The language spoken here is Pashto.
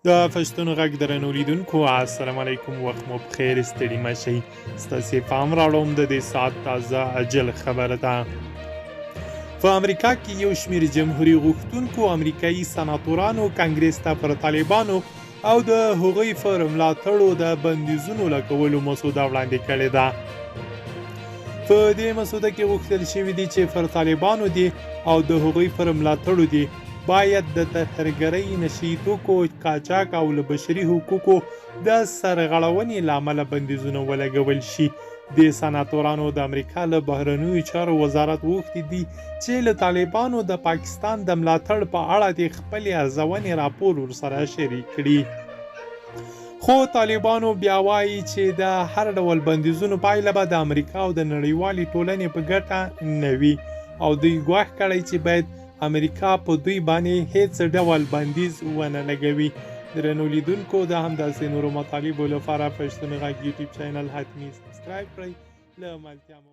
د پښتون غږ درنو لیدونکو السلام علیکم، وخت مو بخیر، ستړي مه شئ. ستاسې پام راوړم د دې ساعت تازه عجل خبره ده. په امریکا کې یو شمېر جمهوري غوښتونکو امریکایي سناتورانو کانګرس ته پر طالبانو او د هغوی پر ملاتړو د بندیزونو لګولو مسوده وړاندې کړې ده. په دې مسوده کې غوښتل شوي دي چې پر طالبانو دي او د هغوی پر ملاتړو دي باید د ترهګرۍ، نشي توکو قاچاق او له بشري حقوقو د سرغړونې له امله بندیزونه ولګول شي. د سناتورانو د امریکا له بهرنیو چارو وزارت غوښتي دي چې له طالبانو د پاکستان د ملاتړ په اړه د خپلې ارزونې راپور ورسره شریک کړي. خو طالبانو بیا وایي چې د هر ډول بندیزونو پایله به د امریکا او د نړیوالې ټولنې په ګټه نه وي او دوی ګواښ کړی چې باید امریکا په دوی باندې هیڅ ډول بندیز ونه لګوي. درنو لیدونکو، د همداسې نورو مطالبو لپاره پښتون غږ یوټیوب چینل حتمي سبسکرایب کړئ. له ملتیا مو